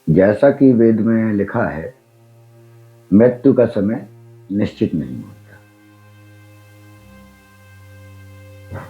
जैसा कि वेद में लिखा है, मृत्यु का समय निश्चित नहीं होता।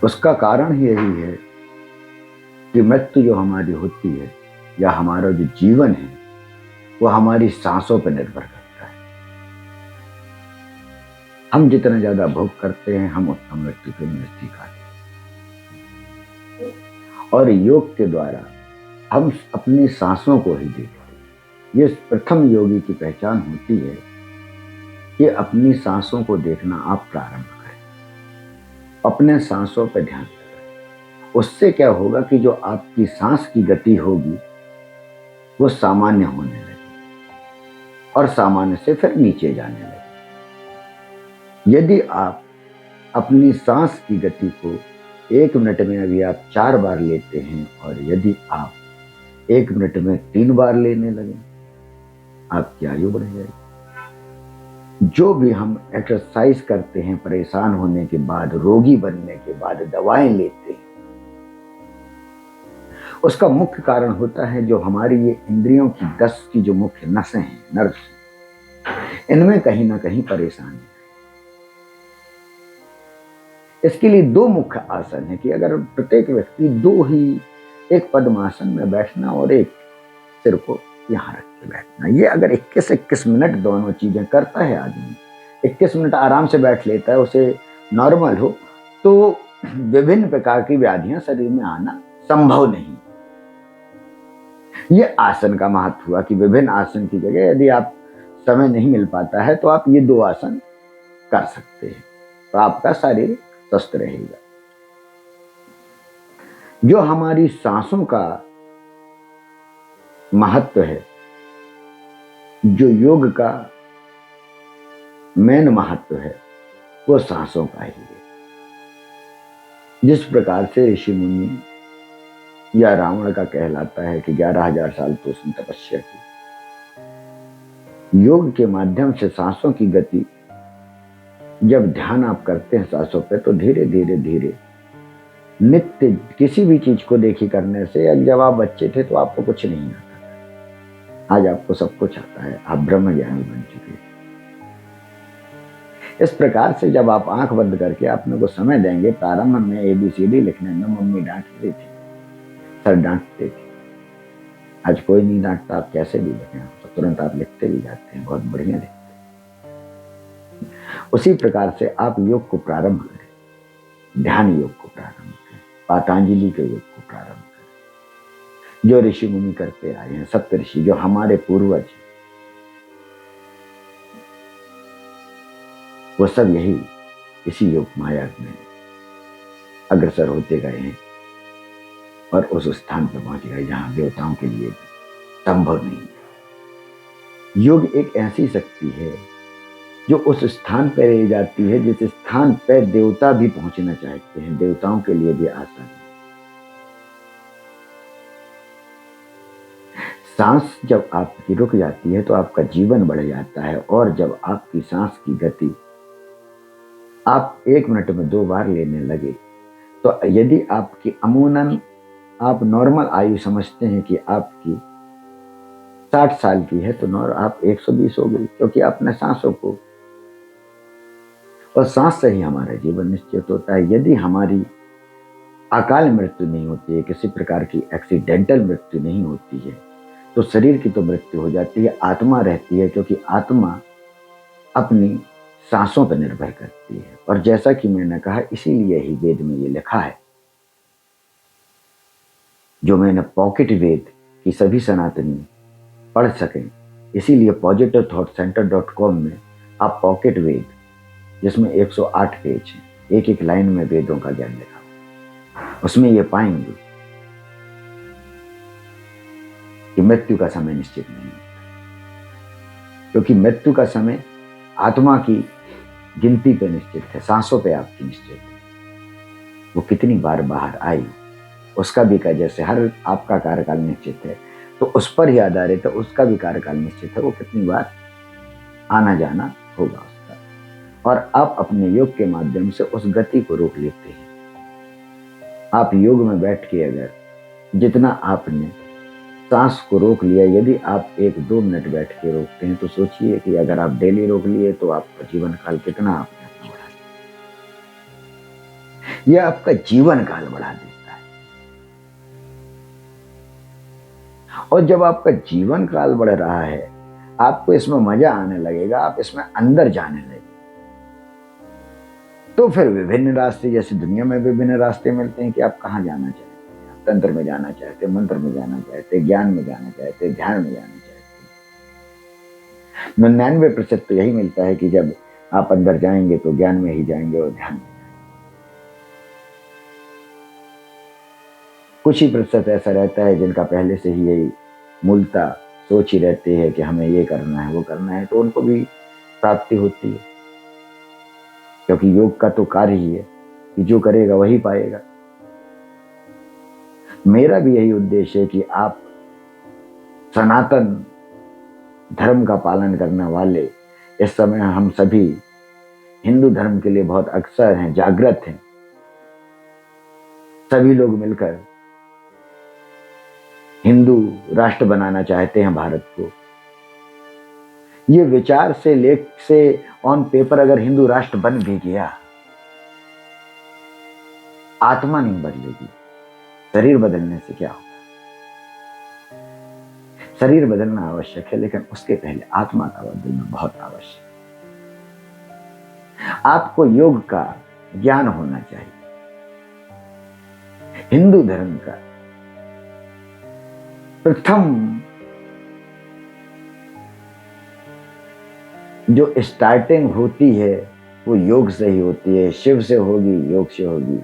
उसका कारण ही यही है कि मृत्यु जो हमारी होती है या हमारा जो जीवन है वो हमारी सांसों पर निर्भर करता है। हम जितना ज्यादा भोग करते हैं हम उतना मृत्यु के नजदीक आते हैं। और योग के द्वारा हम अपनी सांसों को ही देखते हैं। ये प्रथम योगी की पहचान होती है कि अपनी सांसों को देखना आप प्रारंभ करें, अपने सांसों पर ध्यान दें। उससे क्या होगा कि जो आपकी सांस की गति होगी वो सामान्य होने लगे और सामान्य से फिर नीचे जाने लगे। यदि आप अपनी सांस की गति को 1 मिनट में अभी आप 4 बार लेते हैं और यदि आप 1 मिनट में 3 बार लेने लगे, आपकी आयु बढ़ जाएगी। जो भी हम एक्सरसाइज करते हैं परेशान होने के बाद, रोगी बनने के बाद दवाएं लेते हैं, उसका मुख्य कारण होता है जो हमारी ये इंद्रियों की 10 की जो मुख्य नसें हैं, नर्व्स, इनमें कहीं ना कहीं परेशानी है। इसके लिए 2 मुख्य आसन है कि अगर प्रत्येक व्यक्ति 2 ही, एक पद्मासन में बैठना और एक सिर को यहाँ रख के बैठना, ये अगर 21-21 मिनट दोनों चीजें करता है आदमी, 21 मिनट आराम से बैठ लेता है, उसे नॉर्मल हो, तो विभिन्न प्रकार की व्याधियां शरीर में आना संभव नहीं। ये आसन का महत्व हुआ कि विभिन्न आसन की जगह यदि आप समय नहीं मिल पाता है तो आप ये 2 आसन कर सकते हैं, तो आपका शरीर स्वस्थ रहेगा। जो हमारी सांसों का महत्व है, जो योग का मेन महत्व है, वो सांसों का ही है। जिस प्रकार से ऋषि मुनि या रावण का कहलाता है कि 11,000 साल तो उसने तपस्या की, योग के माध्यम से सांसों की गति, जब ध्यान आप करते हैं सांसों पे, तो धीरे धीरे धीरे नित्य किसी भी चीज को देखी करने से, जब आप बच्चे थे तो आपको कुछ नहीं आता, आज आपको सब कुछ आता है, आप ब्रह्म ज्ञानी बन चुके हैं। इस प्रकार से जब आप आंख बंद करके अपने को समय देंगे, प्रारंभ में ABCD लिखने में मम्मी डांटती थी, सर डांटते थे, आज कोई नहीं डांटता, आप कैसे भी लिखें तो तुरंत आप लिखते भी जाते हैं, बहुत बढ़िया लिखते हैं। उसी प्रकार से आप योग को प्रारंभ करें, ध्यान योग को प्रारंभ करें, पातंजलि के योग को प्रारंभ करें, जो ऋषि मुनि करते आए हैं, सप्त ऋषि जो हमारे पूर्वज, वो सब यही इसी योग माया में अग्रसर होते गए हैं और उस स्थान पर पहुंच गए जहां देवताओं के लिए संभव नहीं है। योग एक ऐसी शक्ति है जो उस स्थान पर ले जाती है जिस स्थान पर देवता भी पहुंचना चाहते हैं, देवताओं के लिए भी आसान है। सांस जब आपकी रुक जाती है तो आपका जीवन बढ़ जाता है, और जब आपकी सांस की गति आप 1 मिनट में 2 बार लेने लगे, तो यदि आपकी अमूमन आप नॉर्मल आयु समझते हैं कि आपकी 60 साल की है, तो आप 120 हो गई, क्योंकि आपने सांसों को, और सांस से ही हमारा जीवन निश्चित होता है। यदि हमारी अकाल मृत्यु नहीं होती है, किसी प्रकार की एक्सीडेंटल मृत्यु नहीं होती है, तो शरीर की तो मृत्यु हो जाती है, आत्मा रहती है, क्योंकि आत्मा अपनी सांसों पर निर्भर करती है। और जैसा कि मैंने कहा, इसीलिए ही वेद में ये लिखा है, जो मैंने पॉकेट वेद की सभी सनातनी पढ़ सकें, इसीलिए positivethought-center.com में आप पॉकेट वेद, जिसमें 108 पेज हैं, एक एक लाइन में वेदों का ज्ञान लिखा, उसमें ये पाएंगे कि मृत्यु का समय निश्चित नहीं होता, क्योंकि मृत्यु का समय आत्मा की गिनती पे निश्चित है, सांसों पे आपकी निश्चित है। वो कितनी बार बाहर आई उसका भी का, जैसे हर आपका कार्यकाल निश्चित है तो उस पर ही आधारित है, उसका भी कार्यकाल निश्चित है, वो कितनी बार आना जाना होगा उसका। और आप अपने योग के माध्यम से उस गति को रोक लेते हैं। आप योग में बैठ के अगर जितना आपने सांस को रोक लिया। यदि आप 1-2 मिनट बैठ के रोकते हैं तो सोचिए कि अगर आप डेली रोक लिए तो आपका जीवन काल कितना आपने अपना बढ़ा दिया। यह आपका जीवन काल बढ़ा देता है। और जब आपका जीवन काल बढ़ रहा है, आपको इसमें मजा आने लगेगा, आप इसमें अंदर जाने लगेंगे। तो फिर विभिन्न रास्ते, जैसे दुनिया में विभिन्न रास्ते मिलते हैं कि आप कहाँ जाना चाहते हैं। आप तंत्र में जाना चाहते हैं, मंत्र में जाना चाहते हैं, ज्ञान में जाना चाहते हैं, ध्यान में जाना चाहते हैं। 99% तो यही मिलता है कि जब आप अंदर जाएंगे तो ज्ञान में ही जाएंगे और ध्यान में। कुछ ही प्रतिशत ऐसा रहता है जिनका पहले से ही यही मूलता सोच ही रहती है कि हमें ये करना है, वो करना है, तो उनको भी प्राप्ति होती है। क्योंकि योग का तो कार्य ही है कि जो करेगा वही पाएगा। मेरा भी यही उद्देश्य है कि आप सनातन धर्म का पालन करने वाले, इस समय हम सभी हिंदू धर्म के लिए बहुत अक्सर हैं, जागृत हैं। सभी लोग मिलकर हिंदू राष्ट्र बनाना चाहते हैं भारत को। ये विचार से, लेख से, ऑन पेपर अगर हिंदू राष्ट्र बन भी गया, आत्मा नहीं बदलेगी। शरीर बदलने से क्या होगा? शरीर बदलना आवश्यक है, लेकिन उसके पहले आत्मा का बदलना बहुत आवश्यक है। आपको योग का ज्ञान होना चाहिए। हिंदू धर्म का प्रथम जो स्टार्टिंग होती है वो योग से ही होती है। शिव से होगी, योग से होगी।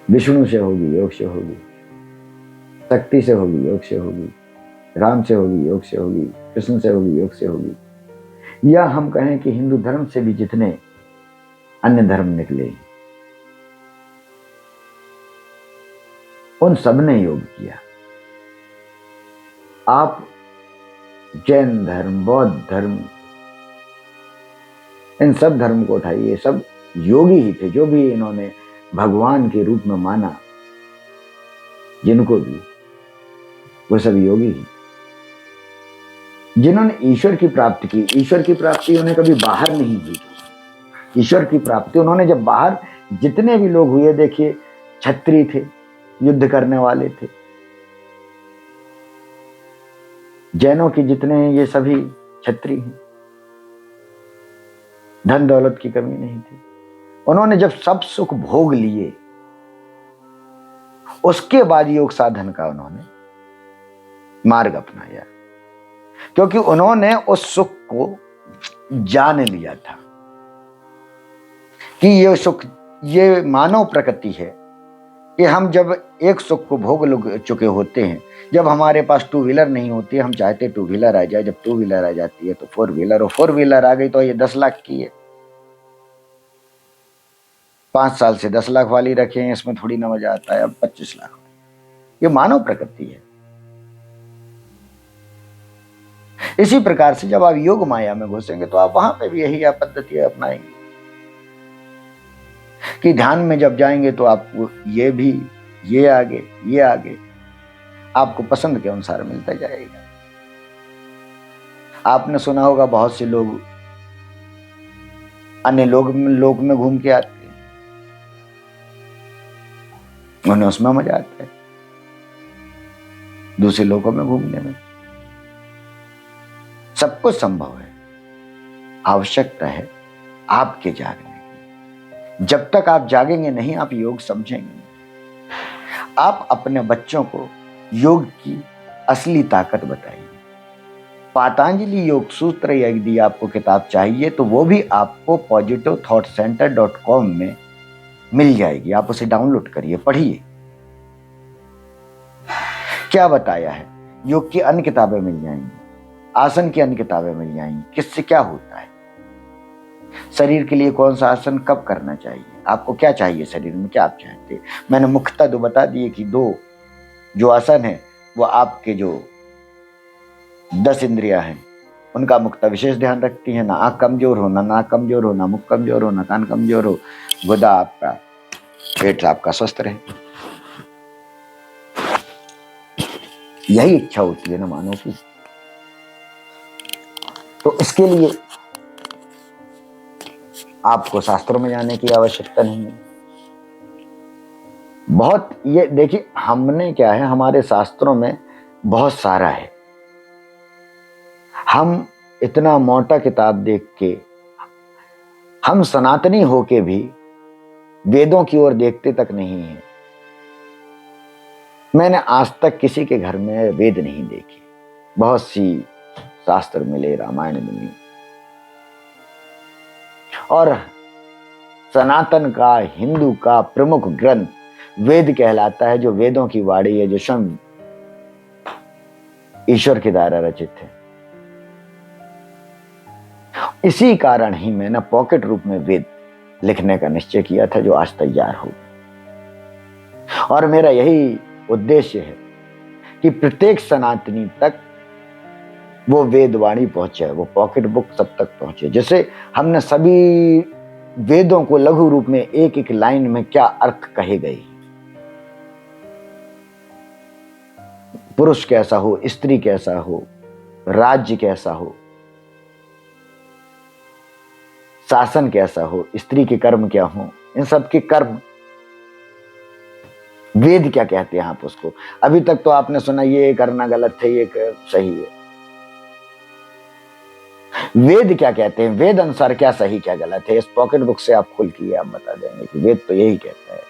विष्णु से होगी, योग से होगी। शक्ति से होगी, योग से होगी। राम से होगी, योग से होगी। कृष्ण से होगी, योग से होगी। या हम कहें कि हिंदू धर्म से भी जितने अन्य धर्म निकले, उन सब ने योग किया। आप जैन धर्म, बौद्ध धर्म, इन सब धर्म को उठाइए, सब योगी ही थे। जो भी इन्होंने भगवान के रूप में माना, जिनको भी, वो सब योगी ही। जिन्होंने ईश्वर की प्राप्ति की, ईश्वर की प्राप्ति उन्हें कभी बाहर नहीं हुई। ईश्वर की प्राप्ति उन्होंने जब बाहर, जितने भी लोग हुए, देखिए क्षत्रिय थे, युद्ध करने वाले थे। जैनों के जितने हैं ये सभी क्षत्रिय हैं। धन दौलत की कमी नहीं थी। उन्होंने जब सब सुख भोग लिए, उसके बाद योग साधन का उन्होंने मार्ग अपनाया, क्योंकि उन्होंने उस सुख को जान लिया था कि ये सुख, ये मानव प्रकृति है कि हम जब एक सुख को भोग चुके होते हैं, जब हमारे पास 2 व्हीलर नहीं होती है, हम चाहते 2 व्हीलर आ जाए। जब 2 व्हीलर आ जाती है तो 4 व्हीलर, और 4 व्हीलर आ गई तो ये 10 लाख की है। 5 साल से 10 लाख वाली रखे हैं, इसमें थोड़ी ना मजा आता है। अब 25 लाख। ये मानव प्रकृति है। इसी प्रकार से जब आप योग माया में घुसेंगे तो आप वहां पे भी यही पद्धति अपनाएंगे कि ध्यान में जब जाएंगे तो आपको ये भी, ये आगे आपको पसंद के अनुसार मिलता जाएगा। आपने सुना होगा बहुत से लोग अन्य लोक में घूम के आते हैं, उन्हें उसमें मजा आता है, दूसरे लोगों में घूमने में। सब कुछ संभव है। आवश्यकता है आपके जागने की। जब तक आप जागेंगे नहीं, आप योग समझेंगे नहीं। आप अपने बच्चों को योग की असली ताकत बताइए। पतंजलि योग सूत्र यदि आपको किताब चाहिए तो वो भी आपको positivethought.center.com में मिल जाएगी। आप उसे डाउनलोड करिए, पढ़िए। क्या बताया है? योग की अन्य किताबें मिल जाएंगी, आसन की अन्य किताबें मिल जाएंगी। किससे क्या होता है, शरीर के लिए कौन सा आसन कब करना चाहिए, आपको क्या चाहिए शरीर में, क्या आप चाहते हैं। मैंने मुख्यतः 2 बता दिए कि 2 जो आसन है वो आपके जो 10 इंद्रियां हैं उनका मुख्यतः विशेष ध्यान रखती है। ना आँख कमजोर हो, ना नाक कमजोर हो, ना मुख कमजोर हो, ना कान कमजोर हो। गुदा आपका, पेट आपका स्वस्थ रहे। यही इच्छा होती है ना मानव की। तो इसके लिए आपको शास्त्रों में जाने की आवश्यकता नहीं है। बहुत ये देखिए, हमने क्या है, हमारे शास्त्रों में बहुत सारा है। हम इतना मोटा किताब देख के, हम सनातनी होके भी वेदों की ओर देखते तक नहीं है। मैंने आज तक किसी के घर में वेद नहीं देखे। बहुत सी शास्त्र मिले, रामायण मिली, और सनातन का, हिंदू का प्रमुख ग्रंथ वेद कहलाता है, जो वेदों की वाणी है, जो स्वयं ईश्वर के द्वारा रचित है। इसी कारण ही मैंने पॉकेट रूप में वेद लिखने का निश्चय किया था, जो आज तैयार हो। और मेरा यही उद्देश्य है कि प्रत्येक सनातनी तक वो वेदवाणी पहुंचे, वो पॉकेट बुक सब तक पहुंचे। जैसे हमने सभी वेदों को लघु रूप में एक एक लाइन में क्या अर्थ कहे गए, पुरुष कैसा हो, स्त्री कैसा हो, राज्य कैसा हो, शासन कैसा हो, स्त्री के कर्म क्या हो, इन सब के कर्म वेद क्या कहते हैं आप उसको। अभी तक तो आपने सुना ये करना गलत है, ये सही है। वेद क्या कहते हैं, वेद अनुसार क्या सही क्या गलत है, इस पॉकेट बुक से आप खुल किए आप बता देंगे कि वेद तो यही कहता है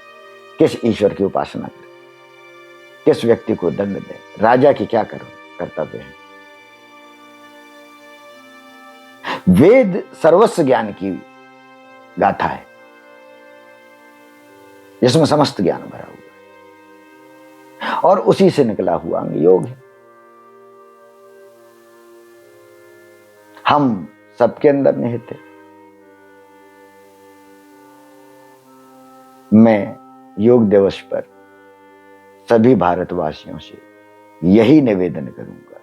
किस ईश्वर की उपासना करें, किस व्यक्ति को दंड दें, राजा की क्या करो कर्तव्य है। वेद सर्वस्व ज्ञान की गाथा है, जिसमें समस्त ज्ञान भरा हुआ है, और उसी से निकला हुआ अंग योग है। हम सबके अंदर निहित है। मैं योग दिवस पर सभी भारतवासियों से यही निवेदन करूंगा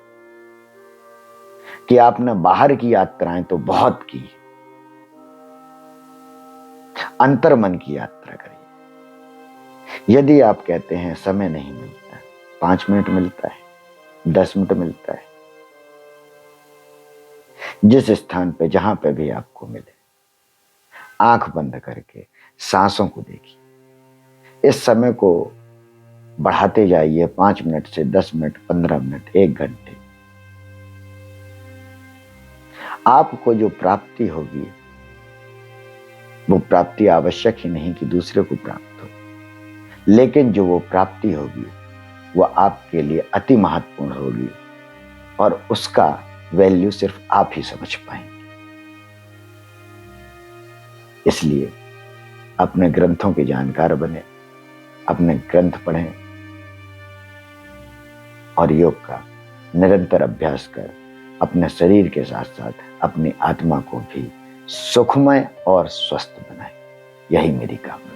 कि आपने बाहर की यात्राएं तो बहुत की, अंतर्मन की यात्रा करिए। यदि आप कहते हैं समय नहीं मिलता, 5 मिनट मिलता है, 10 मिनट मिलता है, जिस स्थान पे जहां पे भी आपको मिले, आंख बंद करके सांसों को देखिए। इस समय को बढ़ाते जाइए, 5 मिनट से 10 मिनट, 15 मिनट, 1 घंटे। आपको जो प्राप्ति होगी, वो प्राप्ति आवश्यक ही नहीं कि दूसरे को प्राप्त हो, लेकिन जो वो प्राप्ति होगी वो आपके लिए अति महत्वपूर्ण होगी, और उसका वैल्यू सिर्फ आप ही समझ पाएंगे। इसलिए अपने ग्रंथों के जानकार बने, अपने ग्रंथ पढ़ें, और योग का निरंतर अभ्यास कर अपने शरीर के साथ साथ अपनी आत्मा को भी सुखमय और स्वस्थ बनाएं। यही मेरी कामना।